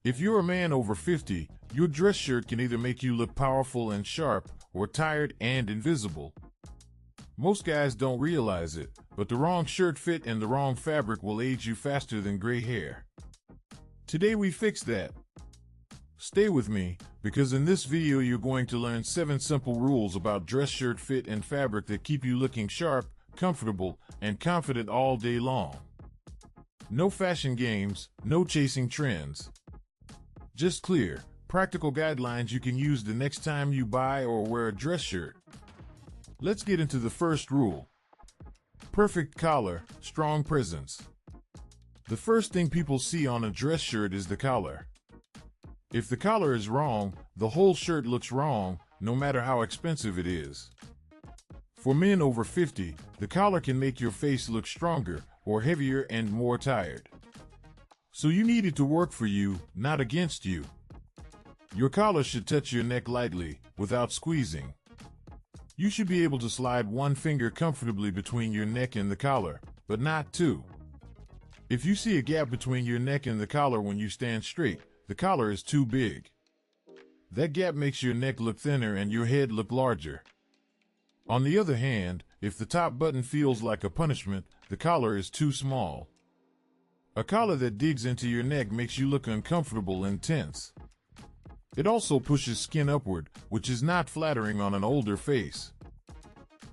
If you're a man over 50, your dress shirt can either make you look powerful and sharp, or tired and invisible. Most guys don't realize it, but the wrong shirt fit and the wrong fabric will age you faster than gray hair. Today we fix that. Stay with me, because in this video you're going to learn 7 simple rules about dress shirt fit and fabric that keep you looking sharp, comfortable, and confident all day long. No fashion games, no chasing trends. Just clear, practical guidelines you can use the next time you buy or wear a dress shirt. Let's get into the first rule. Perfect collar, strong presence. The first thing people see on a dress shirt is the collar. If the collar is wrong, the whole shirt looks wrong, no matter how expensive it is. For men over 50, the collar can make your face look stronger, or heavier and more tired. So you need it to work for you, not against you. Your collar should touch your neck lightly, without squeezing. You should be able to slide one finger comfortably between your neck and the collar, but not two. If you see a gap between your neck and the collar when you stand straight, the collar is too big. That gap makes your neck look thinner and your head look larger. On the other hand, if the top button feels like a punishment, the collar is too small. A collar that digs into your neck makes you look uncomfortable and tense. It also pushes skin upward, which is not flattering on an older face.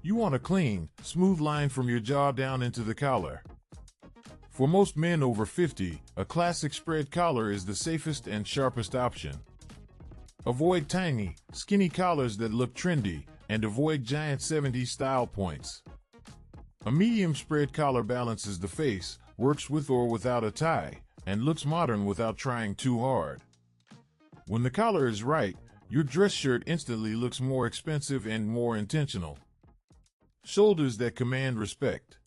You want a clean, smooth line from your jaw down into the collar. For most men over 50, a classic spread collar is the safest and sharpest option. Avoid tiny, skinny collars that look trendy, and avoid giant 70s style points. A medium spread collar balances the face, works with or without a tie, and looks modern without trying too hard. When the collar is right, your dress shirt instantly looks more expensive and more intentional. Shoulders that command respect.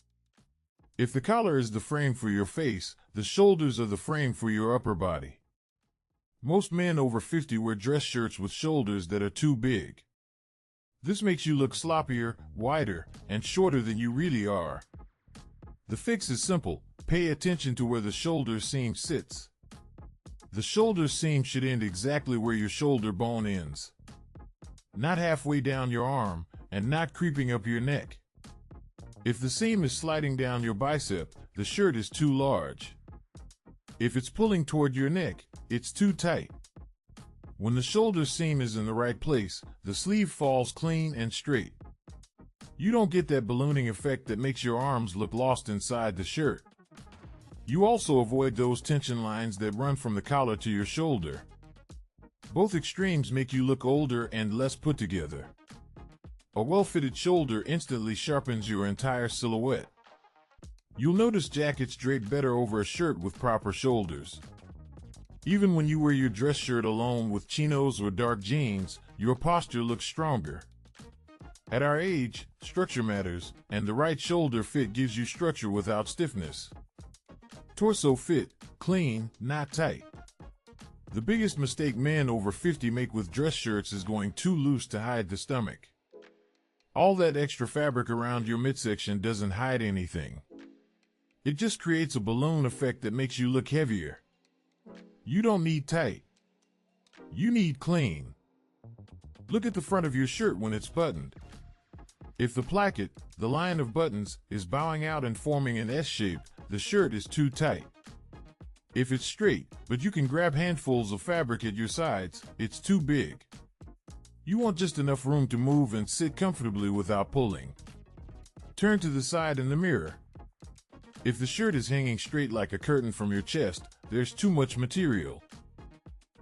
If the collar is the frame for your face, the shoulders are the frame for your upper body. Most men over 50 wear dress shirts with shoulders that are too big. This makes you look sloppier, wider, and shorter than you really are. The fix is simple. Pay attention to where the shoulder seam sits. The shoulder seam should end exactly where your shoulder bone ends. Not halfway down your arm, and not creeping up your neck. If the seam is sliding down your bicep, the shirt is too large. If it's pulling toward your neck, it's too tight. When the shoulder seam is in the right place, the sleeve falls clean and straight. You don't get that ballooning effect that makes your arms look lost inside the shirt. You also avoid those tension lines that run from the collar to your shoulder. Both extremes make you look older and less put together. A well-fitted shoulder instantly sharpens your entire silhouette. You'll notice jackets drape better over a shirt with proper shoulders. Even when you wear your dress shirt alone with chinos or dark jeans, your posture looks stronger. At our age, structure matters, and the right shoulder fit gives you structure without stiffness. Torso fit, clean, not tight. The biggest mistake men over 50 make with dress shirts is going too loose to hide the stomach. All that extra fabric around your midsection doesn't hide anything. It just creates a balloon effect that makes you look heavier. You don't need tight. You need clean. Look at the front of your shirt when it's buttoned. If the placket, the line of buttons, is bowing out and forming an S shape, the shirt is too tight. If it's straight, but you can grab handfuls of fabric at your sides, it's too big. You want just enough room to move and sit comfortably without pulling. Turn to the side in the mirror. If the shirt is hanging straight like a curtain from your chest, there's too much material.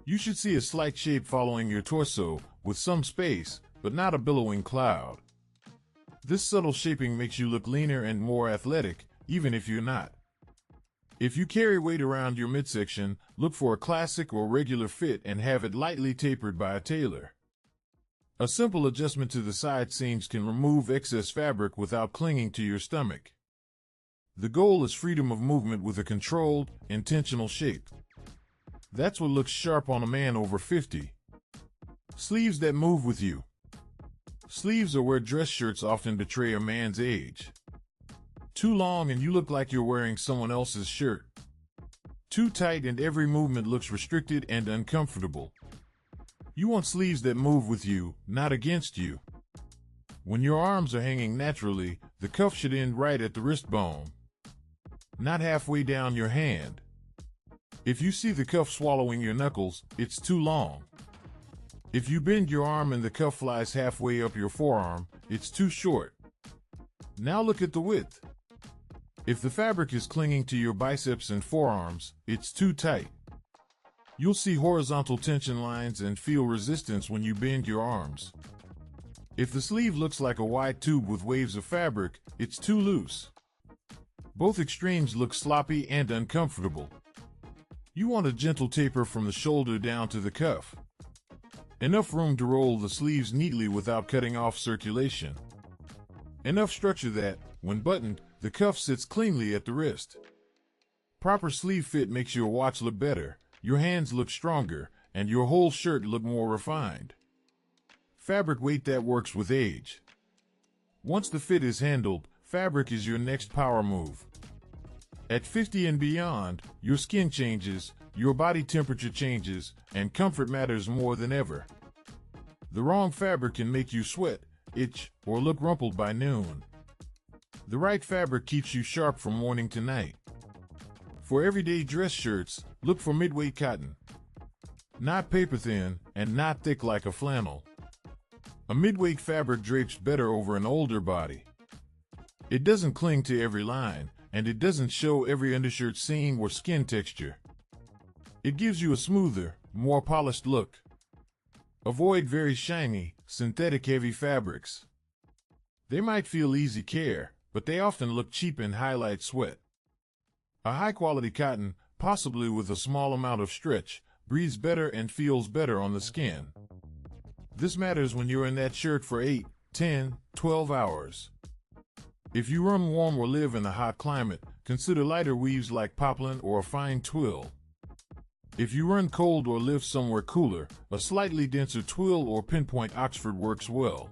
You should see a slight shape following your torso, with some space, but not a billowing cloud. This subtle shaping makes you look leaner and more athletic, even if you're not. If you carry weight around your midsection, look for a classic or regular fit and have it lightly tapered by a tailor. A simple adjustment to the side seams can remove excess fabric without clinging to your stomach. The goal is freedom of movement with a controlled, intentional shape. That's what looks sharp on a man over 50. Sleeves that move with you. Sleeves are where dress shirts often betray a man's age. Too long and you look like you're wearing someone else's shirt. Too tight and every movement looks restricted and uncomfortable. You want sleeves that move with you, not against you. When your arms are hanging naturally, the cuff should end right at the wrist bone, not halfway down your hand. If you see the cuff swallowing your knuckles, it's too long. If you bend your arm and the cuff flies halfway up your forearm, it's too short. Now look at the width. If the fabric is clinging to your biceps and forearms, it's too tight. You'll see horizontal tension lines and feel resistance when you bend your arms. If the sleeve looks like a wide tube with waves of fabric, it's too loose. Both extremes look sloppy and uncomfortable. You want a gentle taper from the shoulder down to the cuff. Enough room to roll the sleeves neatly without cutting off circulation. Enough structure that, when buttoned, the cuff sits cleanly at the wrist. Proper sleeve fit makes your watch look better, your hands look stronger, and your whole shirt look more refined. Fabric weight that works with age. Once the fit is handled, fabric is your next power move. At 50 and beyond, your skin changes, your body temperature changes, and comfort matters more than ever. The wrong fabric can make you sweat, itch, or look rumpled by noon. The right fabric keeps you sharp from morning to night. For everyday dress shirts, look for mid-weight cotton. Not paper thin, and not thick like a flannel. A mid-weight fabric drapes better over an older body. It doesn't cling to every line, and it doesn't show every undershirt seam or skin texture. It gives you a smoother, more polished look. Avoid very shiny, synthetic heavy fabrics. They might feel easy care, but they often look cheap and highlight sweat. A high-quality cotton, possibly with a small amount of stretch, breathes better and feels better on the skin. This matters when you're in that shirt for 8, 10, 12 hours. If you run warm or live in a hot climate, consider lighter weaves like poplin or a fine twill. If you run cold or live somewhere cooler, a slightly denser twill or pinpoint Oxford works well.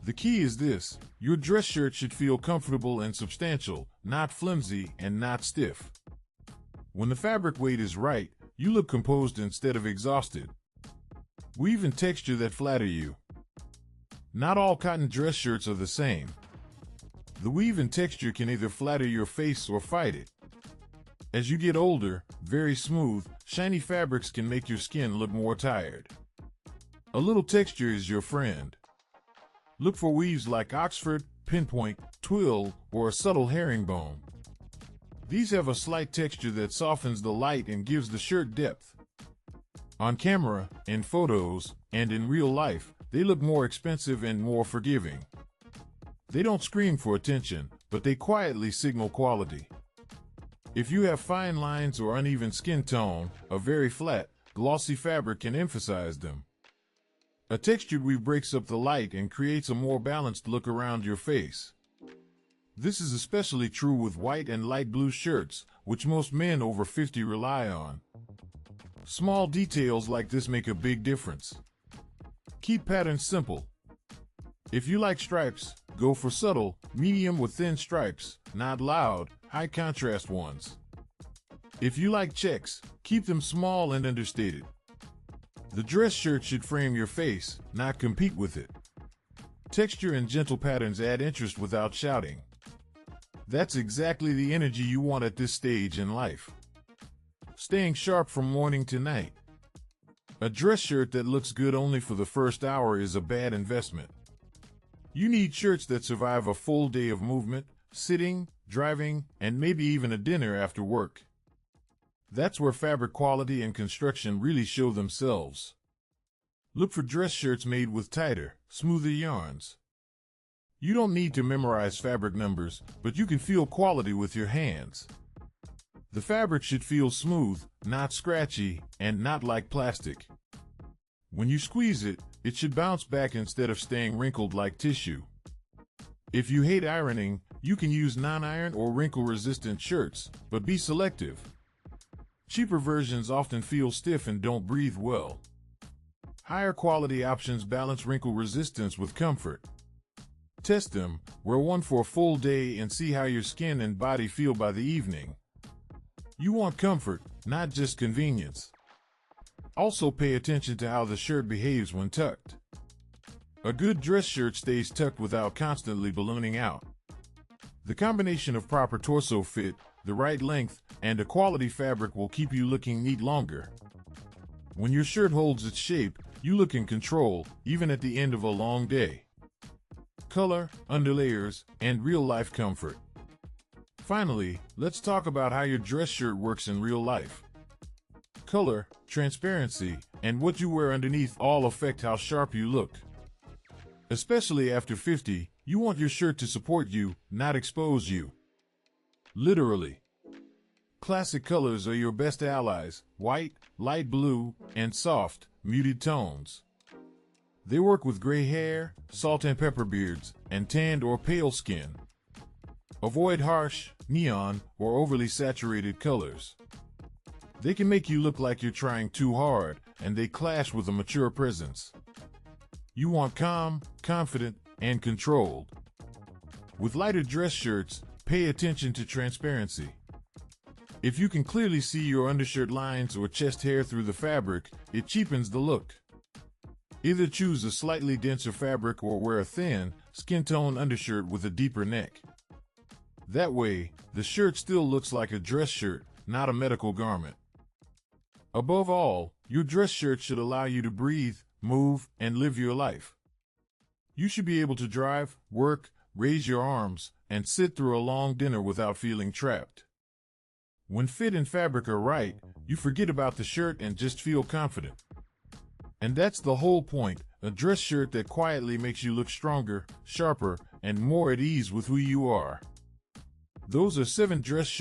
The key is this: your dress shirt should feel comfortable and substantial, not flimsy and not stiff. When the fabric weight is right, you look composed instead of exhausted. Weave and texture that flatter you. Not all cotton dress shirts are the same. The weave and texture can either flatter your face or fight it. As you get older, very smooth, shiny fabrics can make your skin look more tired. A little texture is your friend. Look for weaves like Oxford, pinpoint, twill, or a subtle herringbone. These have a slight texture that softens the light and gives the shirt depth. On camera, in photos, and in real life, they look more expensive and more forgiving. They don't scream for attention, but they quietly signal quality. If you have fine lines or uneven skin tone, a very flat, glossy fabric can emphasize them. A textured weave breaks up the light and creates a more balanced look around your face. This is especially true with white and light blue shirts, which most men over 50 rely on. Small details like this make a big difference. Keep patterns simple. If you like stripes, go for subtle, medium with thin stripes, not loud, high contrast ones. If you like checks, keep them small and understated. The dress shirt should frame your face, not compete with it. Texture and gentle patterns add interest without shouting. That's exactly the energy you want at this stage in life. Staying sharp from morning to night. A dress shirt that looks good only for the first hour is a bad investment. You need shirts that survive a full day of movement, sitting, driving, and maybe even a dinner after work. That's where fabric quality and construction really show themselves. Look for dress shirts made with tighter, smoother yarns. You don't need to memorize fabric numbers, but you can feel quality with your hands. The fabric should feel smooth, not scratchy, and not like plastic. When you squeeze it, it should bounce back instead of staying wrinkled like tissue. If you hate ironing, you can use non-iron or wrinkle-resistant shirts, but be selective. Cheaper versions often feel stiff and don't breathe well. Higher quality options balance wrinkle resistance with comfort. Test them, wear one for a full day and see how your skin and body feel by the evening. You want comfort, not just convenience. Also pay attention to how the shirt behaves when tucked. A good dress shirt stays tucked without constantly ballooning out. The combination of proper torso fit, the right length, and a quality fabric will keep you looking neat longer. When your shirt holds its shape, you look in control, even at the end of a long day. Color, underlayers, and real-life comfort. Finally, let's talk about how your dress shirt works in real life. Color, transparency, and what you wear underneath all affect how sharp you look. Especially after 50, you want your shirt to support you, not expose you. Literally. Classic colors are your best allies: white, light blue, and soft, muted tones. They work with gray hair, salt and pepper beards, and tanned or pale skin. Avoid harsh, neon, or overly saturated colors. They can make you look like you're trying too hard, and they clash with a mature presence. You want calm, confident, and controlled. With lighter dress shirts, pay attention to transparency. If you can clearly see your undershirt lines or chest hair through the fabric, it cheapens the look. Either choose a slightly denser fabric or wear a thin, skin-tone undershirt with a deeper neck. That way, the shirt still looks like a dress shirt, not a medical garment. Above all, your dress shirt should allow you to breathe, move, and live your life. You should be able to drive, work, raise your arms, and sit through a long dinner without feeling trapped. When fit and fabric are right, you forget about the shirt and just feel confident. And that's the whole point, a dress shirt that quietly makes you look stronger, sharper, and more at ease with who you are. Those are 7 dress shirts